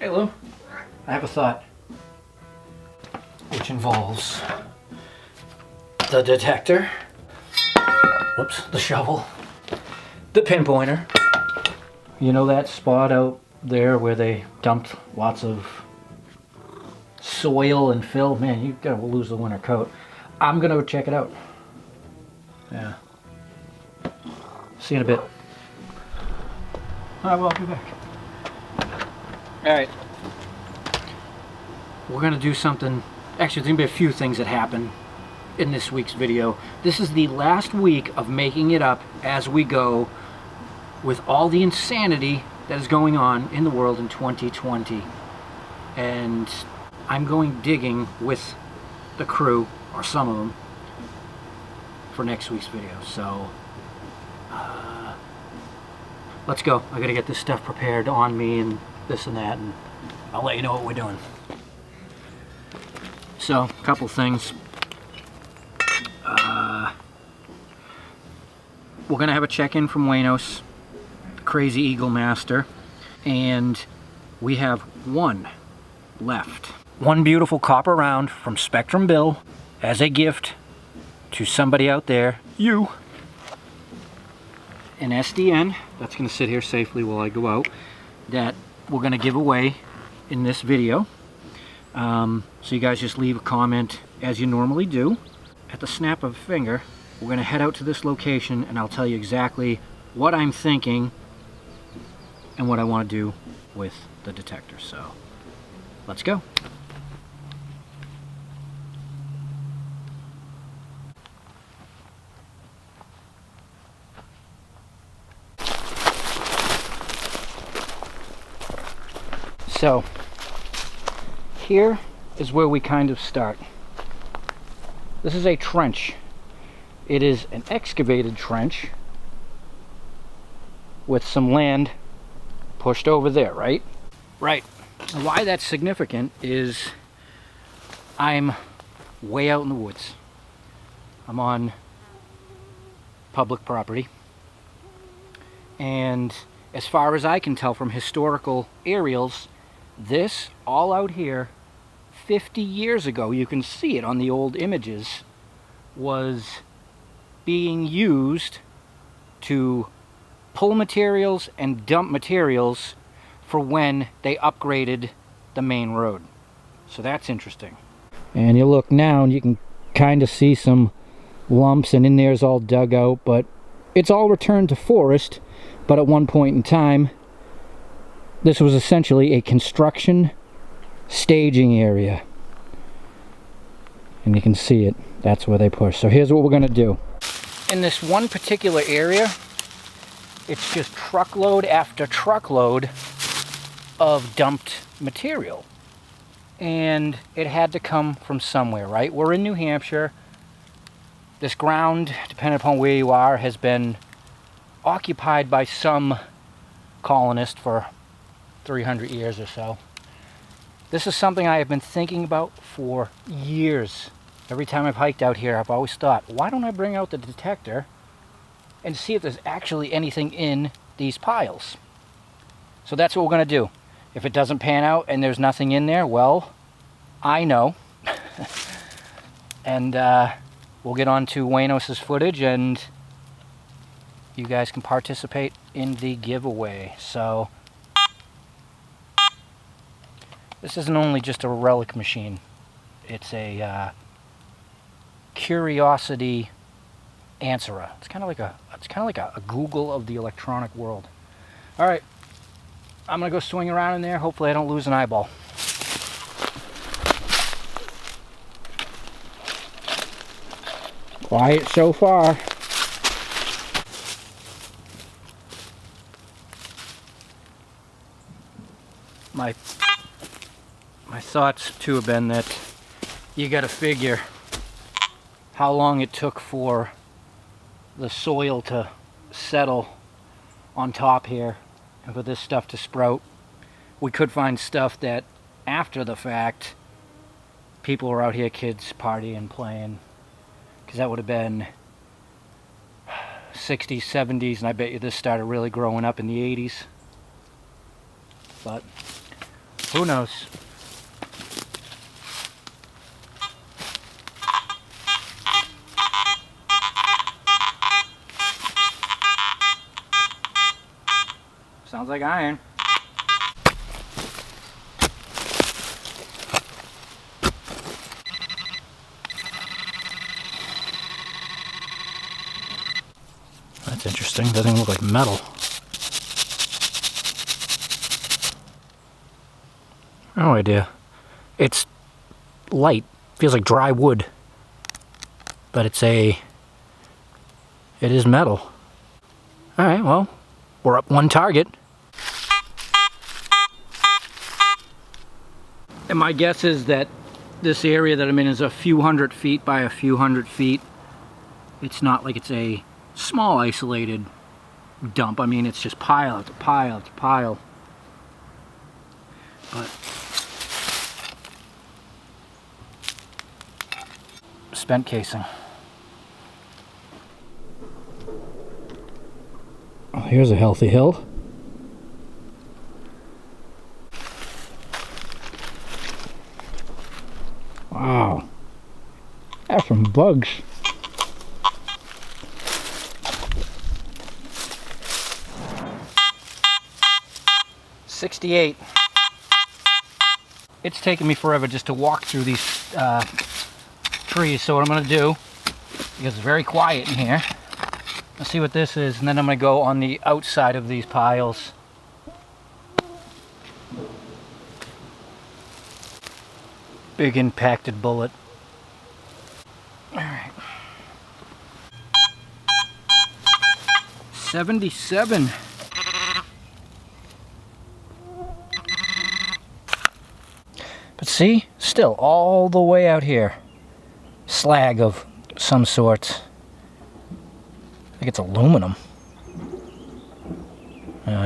Hey Lou, I have a thought, which involves the detector, whoops, the shovel, the pinpointer. You know that spot out there where they dumped lots of soil and fill? Man, you gotta lose the winter coat. I'm gonna go check it out. Yeah. See you in a bit. I will be back. Alright. We're gonna do something. Actually, there's gonna be a few things that happen in this week's video. This is the last week of making it up as we go with all the insanity that is going on in the world in 2020. And I'm going digging with the crew, or some of them, for next week's video. So, let's go. I gotta get this stuff prepared on me and this and that, and I'll let you know what we're doing. So, a couple things. We're gonna have a check-in from Waynos, Crazy Eagle Master, and we have one left. One beautiful copper round from Spectrum Bill as a gift to somebody out there, you. An SDN that's gonna sit here safely while I go out, that we're gonna give away in this video. So you guys just leave a comment as you normally do. At the snap of a finger, we're gonna head out to this location and I'll tell you exactly what I'm thinking and what I want to do with the detector. So let's go. So here is where we kind of start. This is a trench. It is an excavated trench with some land pushed over there, right? Right. And why that's significant is I'm way out in the woods. I'm on public property. And as far as I can tell from historical aerials, this all out here 50 years ago, you can see it on the old images, was being used to pull materials and dump materials for when they upgraded the main road. So that's interesting. And you look now and you can kind of see some lumps, and in there's all dug out, but it's all returned to forest. But at one point in time, this was essentially a construction staging area. And you can see it. That's where they push. So here's what we're going to do. In this one particular area, it's just truckload after truckload of dumped material. And it had to come from somewhere, right? We're in New Hampshire. This ground, depending upon where you are, has been occupied by some colonist for 300 years or so. This is something I have been thinking about for years. Every time I've hiked out here, I've always thought, why don't I bring out the detector and see if there's actually anything in these piles? So that's what we're going to do. If it doesn't pan out and there's nothing in there, well, I know. And we'll get on to Waynos' footage and you guys can participate in the giveaway. So this isn't only just a relic machine. It's a curiosity answerer. It's kind of like a Google of the electronic world. All right, I'm gonna go swing around in there. Hopefully I don't lose an eyeball. Quiet so far. My thoughts too have been that you got to figure how long it took for the soil to settle on top here and for this stuff to sprout. We could find stuff that after the fact people were out here, kids partying, playing, because that would have been 60s, 70s, and I bet you this started really growing up in the 80s. But Who knows? Sounds like iron. That's interesting. Doesn't even look like metal. No idea. It's light. Feels like dry wood. But it is metal. Alright, well, we're up one target. And my guess is that this area that I'm in is a few hundred feet by a few hundred feet. It's not like it's a small isolated dump. I mean, it's just pile after pile after pile. But spent casing. Oh, here's a healthy hill. Wow. That's some bugs. $68. It's taken me forever just to walk through these trees, so what I'm going to do, because it's very quiet in here, I'll see what this is, and then I'm going to go on the outside of these piles. Big impacted bullet. Alright. 77. But see, still all the way out here. Slag of some sort. I think it's aluminum.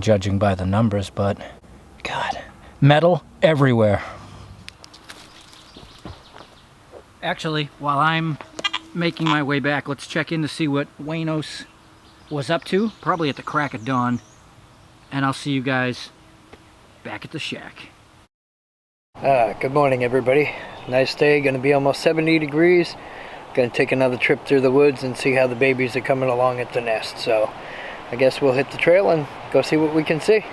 Judging by the numbers, but God, metal everywhere. Actually, while I'm making my way back, let's check in to see what Waynos was up to, probably at the crack of dawn, and I'll see you guys back at the shack. Good morning, everybody. Nice day, gonna be almost 70 degrees. Gonna take another trip through the woods and see how the babies are coming along at the nest. So I guess we'll hit the trail and go see what we can see.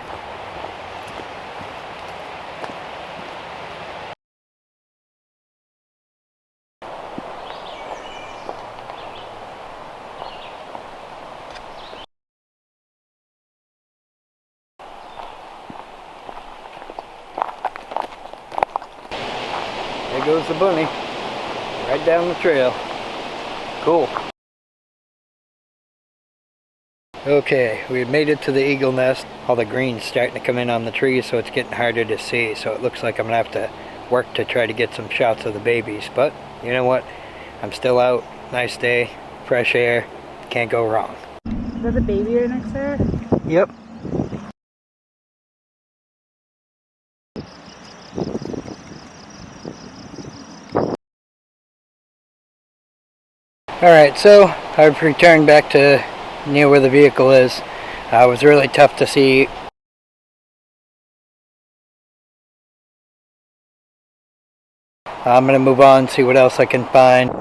There goes the bunny, right down the trail. Cool. Okay, we've made it to the eagle nest. All the green's starting to come in on the trees, so it's getting harder to see. So it looks like I'm gonna have to work to try to get some shots of the babies. But you know what? I'm still out. Nice day, fresh air. Can't go wrong. Is that the baby right next there? Yep. Alright, so I've returned back to near where the vehicle is. It was really tough to see. I'm going to move on, see what else I can find.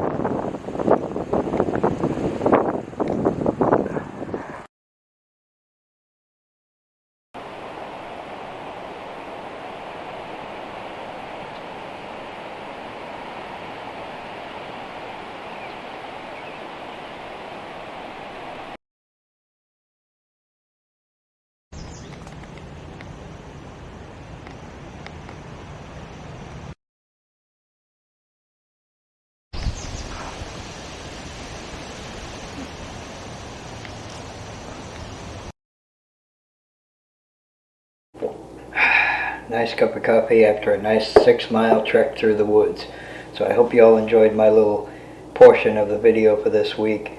Nice cup of coffee after a nice 6-mile trek through the woods. So I hope you all enjoyed my little portion of the video for this week.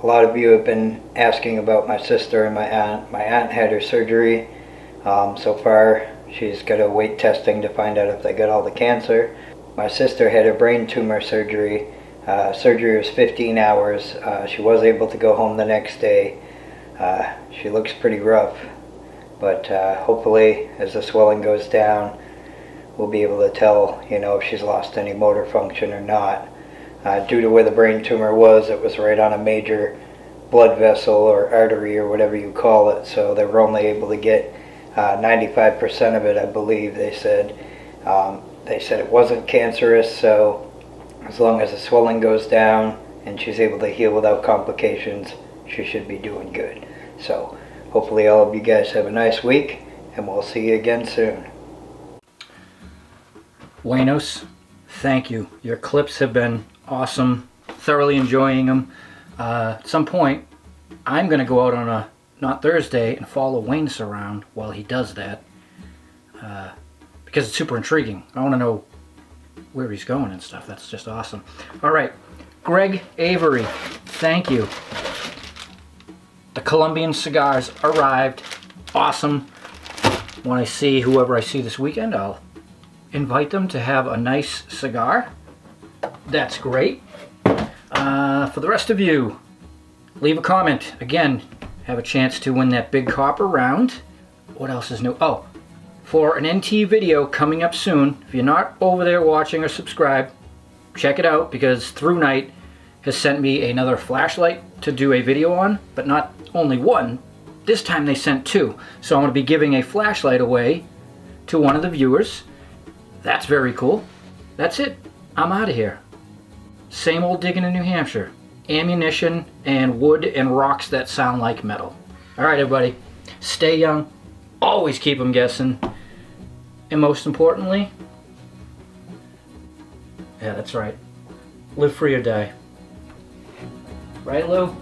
A lot of you have been asking about my sister and my aunt. My aunt had her surgery. So far she's got to wait testing to find out if they got all the cancer. My sister had her brain tumor surgery. Surgery was 15 hours. She was able to go home the next day. She looks pretty rough. But hopefully, as the swelling goes down, we'll be able to tell, you know, if she's lost any motor function or not. Due to where the brain tumor was, it was right on a major blood vessel or artery or whatever you call it, so they were only able to get 95% of it, I believe they said. They said it wasn't cancerous, so as long as the swelling goes down and she's able to heal without complications, she should be doing good. So hopefully all of you guys have a nice week, and we'll see you again soon. Waynos, thank you. Your clips have been awesome. Thoroughly enjoying them. At some point, I'm going to go out on a, not Thursday, and follow Waynos around while he does that. Because it's super intriguing. I want to know where he's going and stuff. That's just awesome. All right, Greg Avery, thank you. The Colombian cigars arrived. Awesome. When I see whoever I see this weekend, I'll invite them to have a nice cigar. That's great. For the rest of you, leave a comment. Again, have a chance to win that big copper round. What else is new? Oh, for an NT video coming up soon. If you're not over there watching or subscribed, check it out, because Through Night has sent me another flashlight to do a video on, but not only one. This time they sent two. So I'm going to be giving a flashlight away to one of the viewers. That's very cool. That's it. I'm out of here. Same old digging in New Hampshire. Ammunition and wood and rocks that sound like metal. All right, everybody. Stay young. Always keep them guessing. And most importantly, yeah, that's right. Live free or die. Right, Lou?